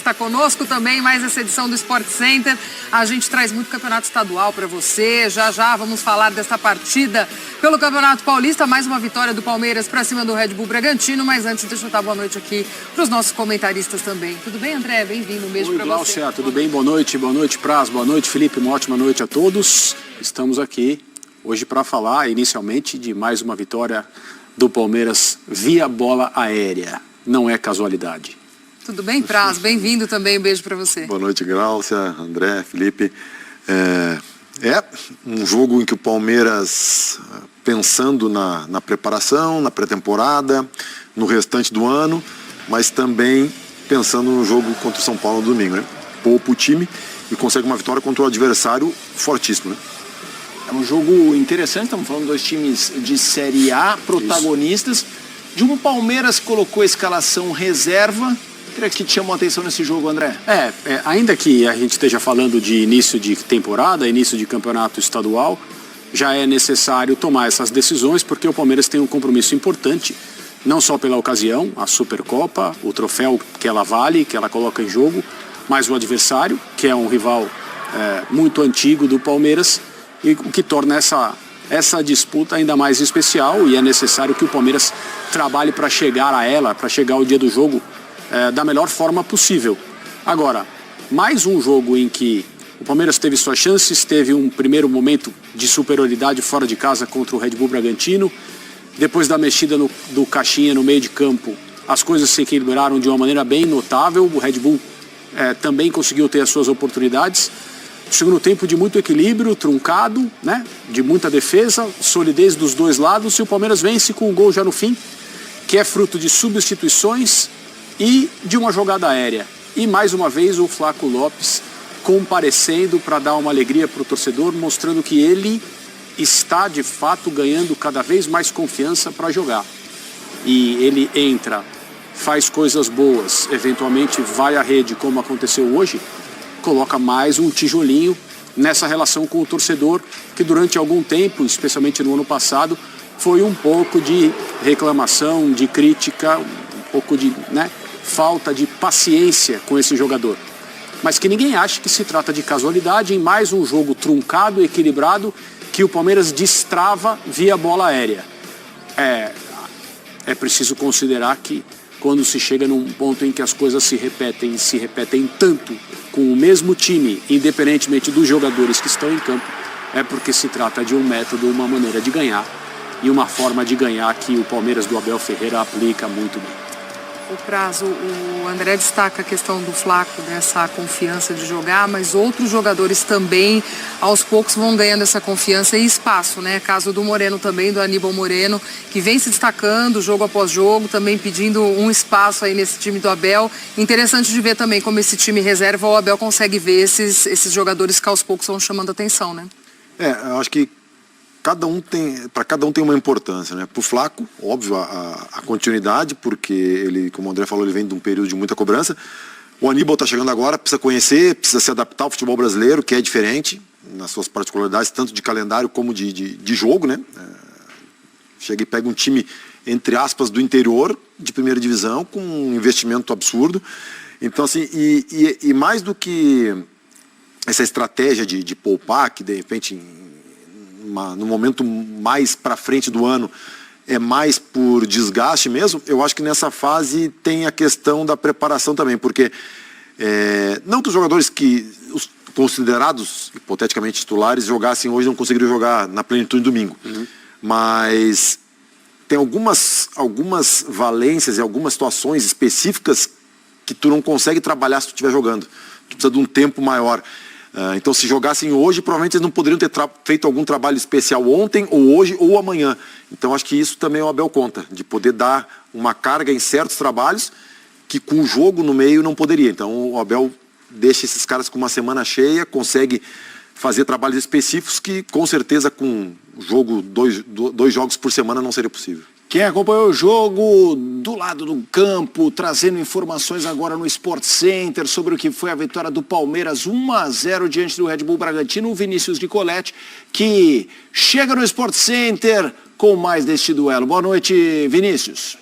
está conosco também, mais essa edição do Sport Center. A gente traz muito campeonato estadual para você. Já já vamos falar dessa partida pelo Campeonato Paulista. Mais uma vitória do Palmeiras para cima do Red Bull Bragantino. Mas antes, deixa eu dar boa noite aqui para os nossos comentaristas também. Tudo bem, André? Bem-vindo. Um beijo para você. Glaucia, tudo bem? Boa noite, Praz. Boa noite, Felipe. Uma ótima noite a todos. Estamos aqui hoje para falar inicialmente de mais uma vitória do Palmeiras via bola aérea. Não é casualidade. Tudo bem, Praz? Bem-vindo também. Um beijo para você. Boa noite, Glaucia, André, Felipe. É um jogo em que o Palmeiras, pensando na preparação, na pré-temporada, no restante do ano, mas também pensando no jogo contra o São Paulo no domingo, né? Poupa o time e consegue uma vitória contra um adversário fortíssimo, né? É um jogo interessante, estamos falando de dois times de Série A, protagonistas. Isso. De um Palmeiras que colocou a escalação reserva. O que te chamou a atenção nesse jogo, André? Ainda que a gente esteja falando de início de temporada, início de campeonato estadual, já é necessário tomar essas decisões, porque o Palmeiras tem um compromisso importante, não só pela ocasião, a Supercopa, o troféu que ela vale, que ela coloca em jogo, mas o adversário, que é um rival muito antigo do Palmeiras, e o que torna essa disputa ainda mais especial, e é necessário que o Palmeiras trabalhe para chegar a ela, para chegar ao dia do jogo da melhor forma possível. Agora, mais um jogo em que o Palmeiras teve suas chances, teve um primeiro momento de superioridade fora de casa contra o Red Bull Bragantino, depois da mexida do Caixinha no meio de campo, as coisas se equilibraram de uma maneira bem notável, o Red Bull também conseguiu ter as suas oportunidades. Segundo tempo de muito equilíbrio, truncado, né? De muita defesa, solidez dos dois lados, e o Palmeiras vence com um gol já no fim, que é fruto de substituições e de uma jogada aérea. E mais uma vez o Flaco Lopes comparecendo para dar uma alegria para o torcedor, mostrando que ele está de fato ganhando cada vez mais confiança para jogar. E ele entra, faz coisas boas, eventualmente vai à rede, como aconteceu hoje, coloca mais um tijolinho nessa relação com o torcedor, que durante algum tempo, especialmente no ano passado, foi um pouco de reclamação, de crítica, um pouco de falta de paciência com esse jogador. Mas que ninguém ache que se trata de casualidade em mais um jogo truncado, equilibrado, que o Palmeiras destrava via bola aérea. É preciso considerar que quando se chega num ponto em que as coisas se repetem tanto com o mesmo time, independentemente dos jogadores que estão em campo, é porque se trata de um método, uma maneira de ganhar e uma forma de ganhar que o Palmeiras do Abel Ferreira aplica muito bem. O Prazo, o André destaca a questão do Flaco, dessa confiança de jogar, mas outros jogadores também, aos poucos, vão ganhando essa confiança e espaço, né? Caso do Moreno também, do Aníbal Moreno, que vem se destacando jogo após jogo, também pedindo um espaço aí nesse time do Abel. Interessante de ver também como esse time reserva, o Abel consegue ver esses jogadores que aos poucos vão chamando atenção, né? Eu acho que para cada um tem uma importância, né? Pro Flaco, óbvio, a continuidade, porque ele, como o André falou, ele vem de um período de muita cobrança. O Aníbal está chegando agora, precisa conhecer, precisa se adaptar ao futebol brasileiro, que é diferente, nas suas particularidades, tanto de calendário como de jogo, né? Chega e pega um time, entre aspas, do interior, de primeira divisão, com um investimento absurdo. Então, assim, e mais do que essa estratégia de poupar, que de repente no momento mais para frente do ano é mais por desgaste mesmo, eu acho que nessa fase tem a questão da preparação também, porque não que os jogadores os considerados hipoteticamente titulares jogassem hoje, não conseguiriam jogar na plenitude do domingo, mas tem algumas valências e algumas situações específicas que tu não consegue trabalhar se tu estiver jogando, tu precisa de um tempo maior. Então, se jogassem hoje, provavelmente eles não poderiam ter feito algum trabalho especial ontem, ou hoje, ou amanhã. Então, acho que isso também o Abel conta, de poder dar uma carga em certos trabalhos que com o jogo no meio não poderia. Então, o Abel deixa esses caras com uma semana cheia, consegue fazer trabalhos específicos que, com certeza, com jogo, dois jogos por semana não seria possível. Quem acompanhou o jogo do lado do campo, trazendo informações agora no Sport Center sobre o que foi a vitória do Palmeiras 1-0 diante do Red Bull Bragantino, o Vinícius Nicoletti, que chega no Sport Center com mais deste duelo. Boa noite, Vinícius.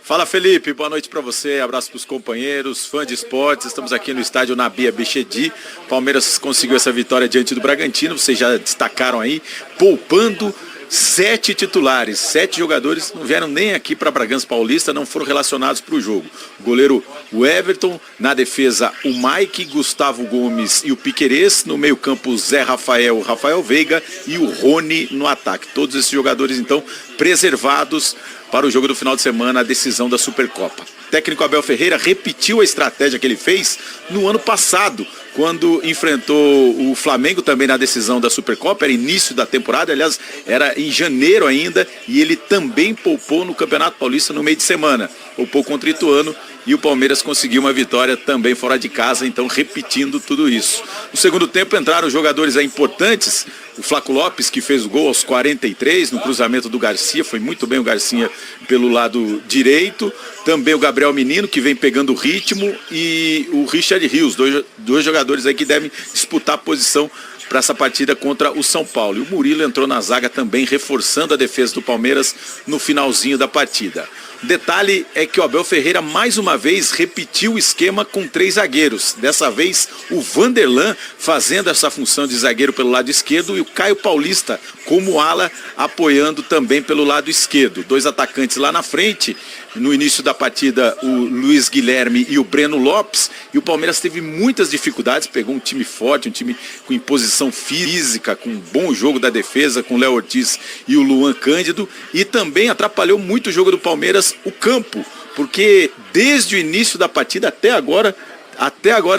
Fala, Felipe, boa noite para você, abraço para os companheiros, fã de esportes, estamos aqui no estádio Nabia Bichedi. Palmeiras conseguiu essa vitória diante do Bragantino, vocês já destacaram aí, poupando 7 titulares, 7 jogadores não vieram nem aqui para Bragança Paulista, não foram relacionados para o jogo. O goleiro o Everton, na defesa o Mike, Gustavo Gomes e o Piquerez, no meio campo Zé Rafael, Rafael Veiga e o Rony no ataque. Todos esses jogadores então preservados para o jogo do final de semana, a decisão da Supercopa. O técnico Abel Ferreira repetiu a estratégia que ele fez no ano passado, quando enfrentou o Flamengo também na decisão da Supercopa, era início da temporada, aliás, era em janeiro ainda, e ele também poupou no Campeonato Paulista no meio de semana. Poupou contra o Ituano e o Palmeiras conseguiu uma vitória também fora de casa, então repetindo tudo isso. No segundo tempo entraram jogadores importantes, o Flaco Lopes, que fez o gol aos 43, no cruzamento do Garcia, foi muito bem o Garcia pelo lado direito, também o Gabriel Menino, que vem pegando o ritmo, e o Richard Rios, dois jogadores aí que devem disputar a posição para essa partida contra o São Paulo. E o Murilo entrou na zaga também, reforçando a defesa do Palmeiras no finalzinho da partida. O detalhe é que o Abel Ferreira mais uma vez repetiu o esquema com 3 zagueiros. Dessa vez o Vanderlan fazendo essa função de zagueiro pelo lado esquerdo e o Caio Paulista como ala apoiando também pelo lado esquerdo. 2 atacantes lá na frente. No início da partida o Luiz Guilherme e o Breno Lopes, e o Palmeiras teve muitas dificuldades, pegou um time forte, um time com imposição física, com um bom jogo da defesa, com o Léo Ortiz e o Luan Cândido, e também atrapalhou muito o jogo do Palmeiras o campo, porque desde o início da partida até agora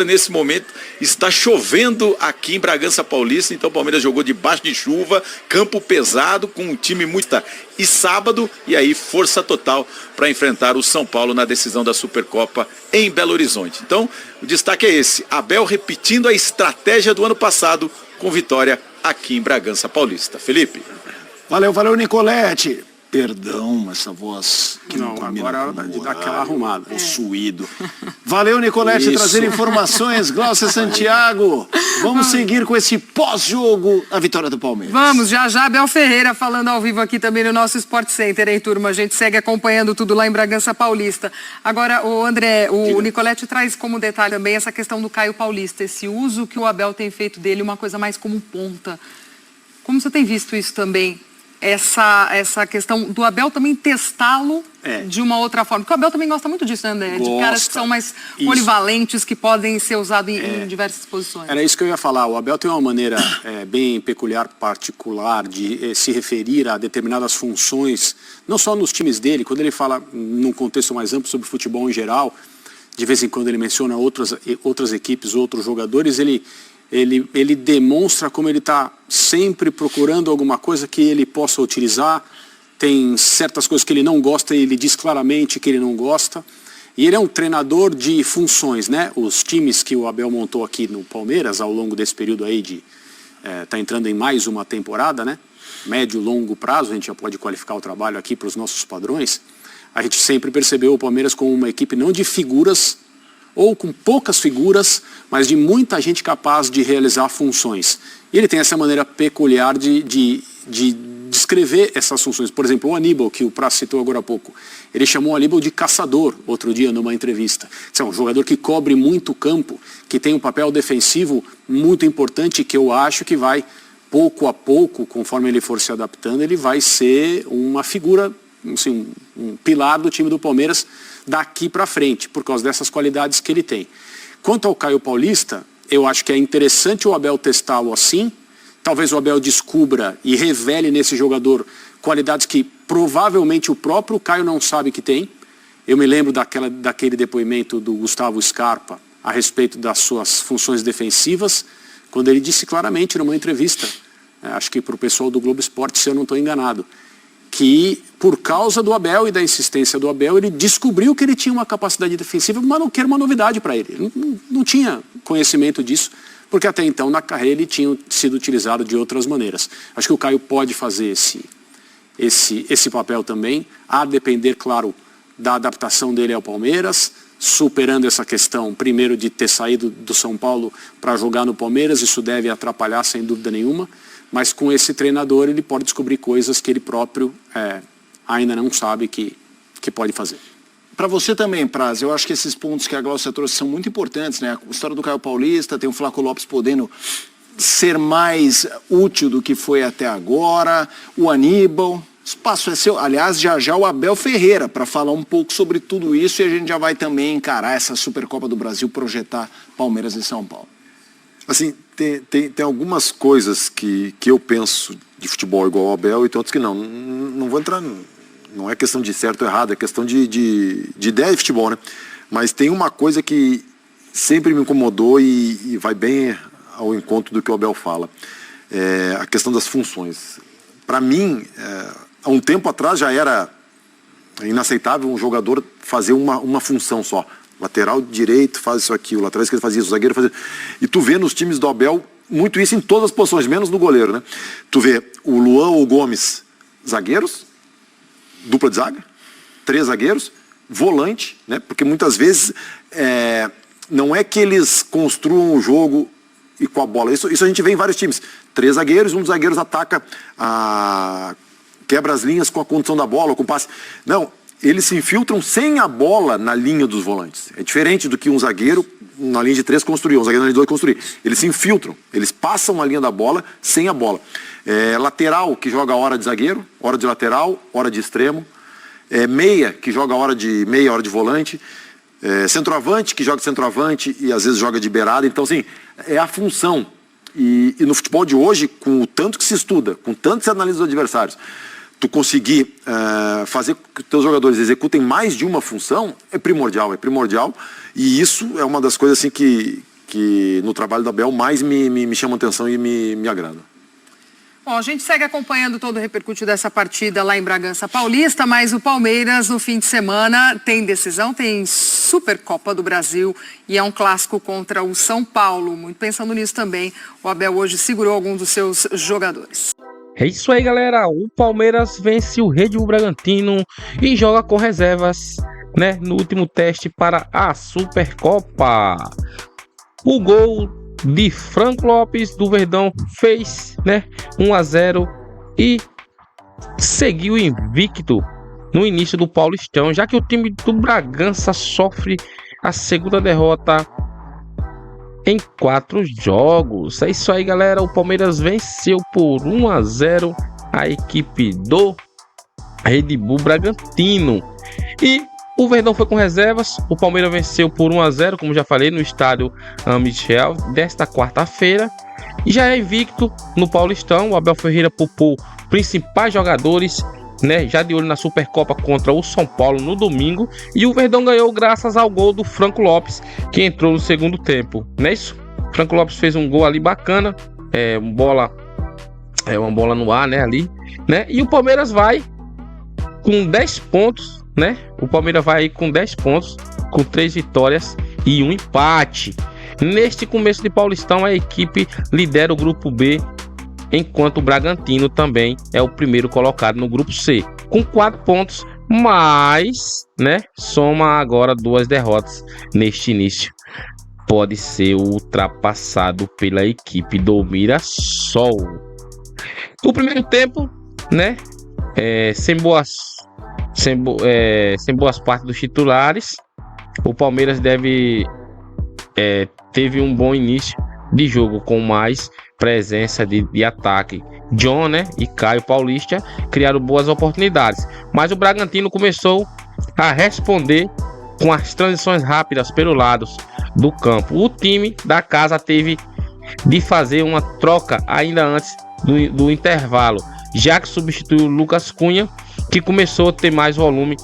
nesse momento está chovendo aqui em Bragança Paulista, então o Palmeiras jogou debaixo de chuva, campo pesado, com um time muito... E sábado, e aí força total para enfrentar o São Paulo na decisão da Supercopa em Belo Horizonte. Então, o destaque é esse, Abel repetindo a estratégia do ano passado com vitória aqui em Bragança Paulista. Felipe. Valeu, Nicolete. Perdão, essa voz que não combina. Agora é hora de dar aquela arrumada. Possuído. Valeu, Nicolete, Isso. trazer informações. Glaucia Santiago. Vamos seguir com esse pós-jogo, a vitória do Palmeiras. Vamos, já Abel Ferreira falando ao vivo aqui também no nosso Sport Center, hein, turma? A gente segue acompanhando tudo lá em Bragança Paulista. Agora, o André, o Nicolete traz como detalhe também essa questão do Caio Paulista, esse uso que o Abel tem feito dele, uma coisa mais como ponta. Como você tem visto isso também? Essa questão do Abel também testá-lo de uma outra forma. Porque o Abel também gosta muito disso, né, André? De caras que são mais polivalentes, que podem ser usados em diversas posições. Era isso que eu ia falar. O Abel tem uma maneira bem peculiar, particular, de se referir a determinadas funções, não só nos times dele, quando ele fala num contexto mais amplo sobre futebol em geral, de vez em quando ele menciona outras equipes, outros jogadores, ele demonstra como ele está sempre procurando alguma coisa que ele possa utilizar. Tem certas coisas que ele não gosta e ele diz claramente que ele não gosta. E ele é um treinador de funções, né? Os times que o Abel montou aqui no Palmeiras ao longo desse período aí de... Está entrando em mais uma temporada, né? Médio, longo prazo, a gente já pode qualificar o trabalho aqui para os nossos padrões. A gente sempre percebeu o Palmeiras como uma equipe não de figuras, ou com poucas figuras, mas de muita gente capaz de realizar funções. E ele tem essa maneira peculiar de descrever essas funções. Por exemplo, o Aníbal, que o Praz citou agora há pouco, ele chamou o Aníbal de caçador, outro dia, numa entrevista. É um jogador que cobre muito campo, que tem um papel defensivo muito importante, que eu acho que vai, pouco a pouco, conforme ele for se adaptando, ele vai ser uma figura, assim, um pilar do time do Palmeiras, daqui para frente, por causa dessas qualidades que ele tem. Quanto ao Caio Paulista, eu acho que é interessante o Abel testá-lo assim. Talvez o Abel descubra e revele nesse jogador qualidades que provavelmente o próprio Caio não sabe que tem. Eu me lembro daquele depoimento do Gustavo Scarpa a respeito das suas funções defensivas, quando ele disse claramente numa entrevista, acho que para o pessoal do Globo Esporte, se eu não estou enganado, que por causa do Abel e da insistência do Abel, ele descobriu que ele tinha uma capacidade defensiva, mas não era uma novidade para ele. Ele não tinha conhecimento disso, porque até então na carreira ele tinha sido utilizado de outras maneiras. Acho que o Caio pode fazer esse papel também, a depender, claro, da adaptação dele ao Palmeiras, superando essa questão, primeiro, de ter saído do São Paulo para jogar no Palmeiras, isso deve atrapalhar sem dúvida nenhuma, mas com esse treinador ele pode descobrir coisas que ele próprio ainda não sabe que pode fazer. Para você também, Praz, eu acho que esses pontos que a Glaucia trouxe são muito importantes, né? A história do Caio Paulista, tem o Flaco Lopes podendo ser mais útil do que foi até agora, o Aníbal, o espaço é seu. Aliás, já o Abel Ferreira para falar um pouco sobre tudo isso e a gente já vai também encarar essa Supercopa do Brasil, projetar Palmeiras e São Paulo. Assim, tem algumas coisas que eu penso de futebol igual ao Abel e tem outras que não. Não vou entrar, não é questão de certo ou errado, é questão de ideia de futebol, né? Mas tem uma coisa que sempre me incomodou e vai bem ao encontro do que o Abel fala. É a questão das funções. Para mim, há um tempo atrás já era inaceitável um jogador fazer uma função só. Lateral direito faz isso aqui, o lateral esquerdo faz isso, o zagueiro faz isso. E tu vê nos times do Abel muito isso em todas as posições, menos no goleiro, né? Tu vê o Luan ou o Gomes, zagueiros, dupla de zaga, 3 zagueiros, volante, né? Porque muitas vezes não é que eles construam o jogo e com a bola. Isso a gente vê em vários times. 3 zagueiros, um dos zagueiros ataca, quebra as linhas com a condução da bola ou com o passe. Não, eles se infiltram sem a bola na linha dos volantes. É diferente do que um zagueiro na linha de 3 construir, um zagueiro na linha de 2 construir. Eles se infiltram, eles passam a linha da bola sem a bola. Lateral, que joga hora de zagueiro, hora de lateral, hora de extremo. Meia, que joga hora de meia, hora de volante. Centroavante, que joga de centroavante e às vezes joga de beirada. Então, assim, é a função. E no futebol de hoje, com o tanto que se estuda, com tanto que se analisa os adversários, tu conseguir fazer que os teus jogadores executem mais de uma função é primordial. E isso é uma das coisas assim que no trabalho da Abel mais me chama atenção e me agrada. Bom, a gente segue acompanhando todo o repercute dessa partida lá em Bragança Paulista, mas o Palmeiras no fim de semana tem decisão, tem Supercopa do Brasil e é um clássico contra o São Paulo. Muito pensando nisso também, o Abel hoje segurou alguns dos seus jogadores. É isso aí, galera. O Palmeiras vence o Red Bull Bragantino e joga com reservas, né, no último teste para a Supercopa. O gol de Franco Lopes do Verdão fez, né, 1-0 e seguiu invicto no início do Paulistão, já que o time do Bragança sofre a segunda derrota em 4 jogos. É isso aí, galera. O Palmeiras venceu por 1-0 a equipe do Red Bull Bragantino. E o Verdão foi com reservas. O Palmeiras venceu por 1-0, como já falei, no estádio Michel, desta quarta-feira. E já é invicto no Paulistão. O Abel Ferreira poupou principais jogadores, né, já de olho na Supercopa contra o São Paulo no domingo. E o Verdão ganhou graças ao gol do Franco Lopes, que entrou no segundo tempo. Não é isso? Franco Lopes fez um gol ali bacana. Uma bola no ar, né, ali, né? E o Palmeiras vai com 10 pontos. Né? O Palmeiras vai aí com 10 pontos, com 3 vitórias e um empate. Neste começo de Paulistão, a equipe lidera o grupo B, enquanto o Bragantino também é o primeiro colocado no grupo C, com 4 pontos, mas, né, soma agora 2 derrotas neste início. Pode ser ultrapassado pela equipe do Mirassol. O primeiro tempo, né, sem boas partes dos titulares, o Palmeiras teve um bom início de jogo com mais presença de ataque. John, né, e Caio Paulista criaram boas oportunidades, mas o Bragantino começou a responder com as transições rápidas pelos lados do campo. O time da casa teve de fazer uma troca ainda antes do intervalo, já que substituiu o Lucas Cunha, que começou a ter mais volume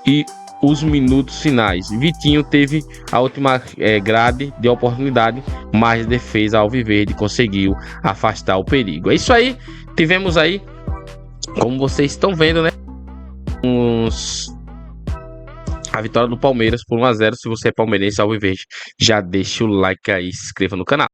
e os minutos finais. Vitinho teve a última grade de oportunidade, mas a defesa alviverde conseguiu afastar o perigo. É isso aí, tivemos aí, como vocês estão vendo, né, a vitória do Palmeiras por 1-0. Se você é palmeirense alviverde, já deixa o like aí, se inscreva no canal.